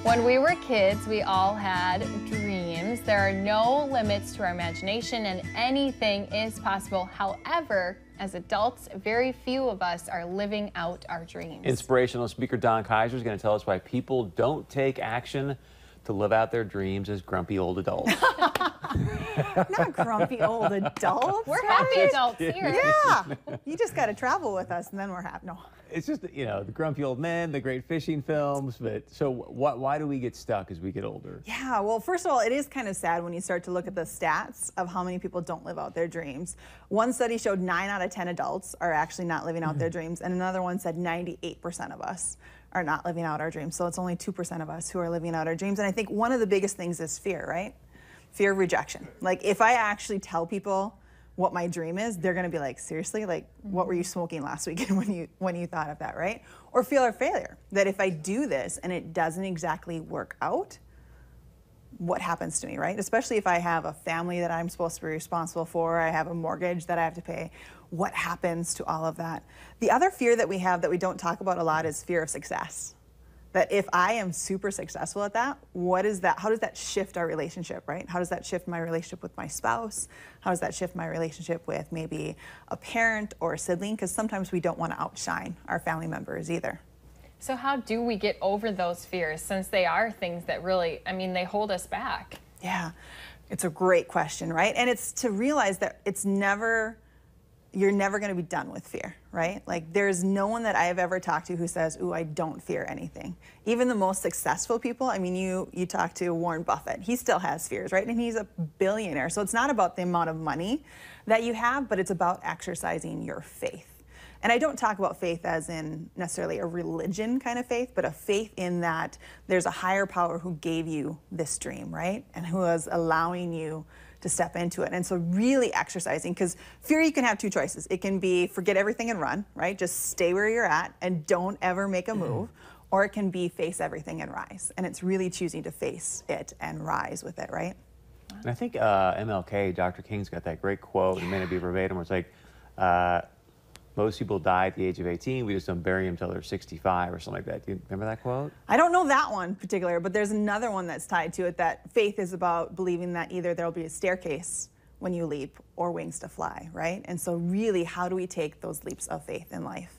When we were kids, we all had dreams. There are no limits to our imagination and anything is possible. However, as adults, very few of us are living out our dreams. Inspirational speaker Don Kaiser is going to tell us why people don't take action to live out their dreams as grumpy old adults. Not grumpy old adults. We're happy adults here. Yeah. You just got to travel with us and then we're happy. No. It's just, you know, the grumpy old men, the great fishing films, but so why do we get stuck as we get older? Yeah, well, first of all, it is kind of sad when you start to look at the stats of how many people don't live out their dreams. One study showed 9 out of 10 adults are actually not living out their dreams, and another one said 98% of us are not living out our dreams. So it's only 2% of us who are living out our dreams. And I think one of the biggest things is fear, right? Fear of rejection. Like if I actually tell people what my dream is, they're gonna be like, seriously? Like, what were you smoking last weekend when you thought of that, right? Or fear of failure, that if I do this and it doesn't exactly work out, what happens to me, right? Especially if I have a family that I'm supposed to be responsible for, I have a mortgage that I have to pay, what happens to all of that? The other fear that we have that we don't talk about a lot is fear of success. That if I am super successful at that, what is that? How does that shift our relationship, right? How does that shift my relationship with my spouse? How does that shift my relationship with maybe a parent or a sibling? Because sometimes we don't want to outshine our family members either. So how do we get over those fears, since they are things that really, I mean, they hold us back? Yeah, it's a great question, right? And it's to realize that you're never going to be done with fear, right? Like there's no one that I have ever talked to who says, ooh, I don't fear anything. Even the most successful people, I mean, you talk to Warren Buffett, he still has fears, right? And he's a billionaire. So it's not about the amount of money that you have, but it's about exercising your faith. And I don't talk about faith as in necessarily a religion kind of faith, but a faith in that there's a higher power who gave you this dream, right? And who is allowing you to step into it. And so really exercising, because fear, you can have two choices. It can be forget everything and run, right? Just stay where you're at and don't ever make a move. Or it can be face everything and rise. And it's really choosing to face it and rise with it, right? And I think MLK, Dr. King's got that great quote, it may not be verbatim, where it's like, most people die at the age of 18. We just don't bury them until they're 65 or something like that. Do you remember that quote? I don't know that one in particular, but there's another one that's tied to it, that faith is about believing that either there'll be a staircase when you leap or wings to fly, right? And so really, how do we take those leaps of faith in life?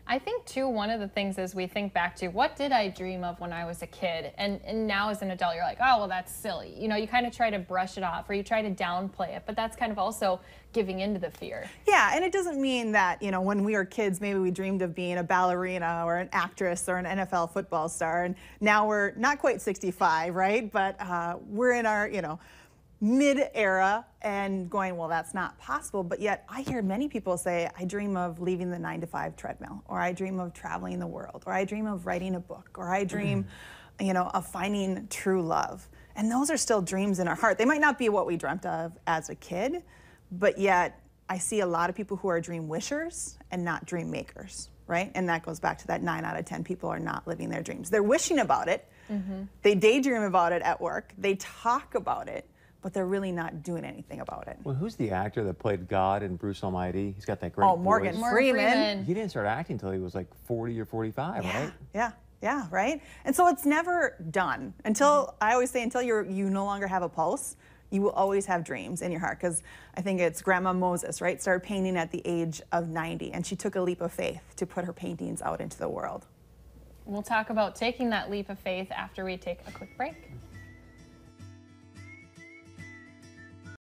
I think, too, one of the things is we think back to, what did I dream of when I was a kid? And now as an adult, you're like, oh, well, that's silly. You know, you kind of try to brush it off or you try to downplay it, but that's kind of also giving into the fear. Yeah, and it doesn't mean that, you know, when we were kids, maybe we dreamed of being a ballerina or an actress or an NFL football star, and now we're not quite 65, right? But we're in our, you know, mid-era and going, well, that's not possible. But yet I hear many people say, I dream of leaving the 9-to-5 treadmill, or I dream of traveling the world, or I dream of writing a book, or I dream, you know, of finding true love. And those are still dreams in our heart. They might not be what we dreamt of as a kid, but yet I see a lot of people who are dream wishers and not dream makers, right? And that goes back to that 9 out of 10 people are not living their dreams. They're wishing about it. They daydream about it at work. They talk about it, but they're really not doing anything about it. Well, who's the actor that played God in Bruce Almighty? He's got that great voice. Morgan Freeman. He didn't start acting until he was like 40 or 45, right? Yeah, right? And so it's never done. Until, I always say, until you no longer have a pulse, you will always have dreams in your heart. Because I think it's Grandma Moses, right? Started painting at the age of 90, and she took a leap of faith to put her paintings out into the world. We'll talk about taking that leap of faith after we take a quick break.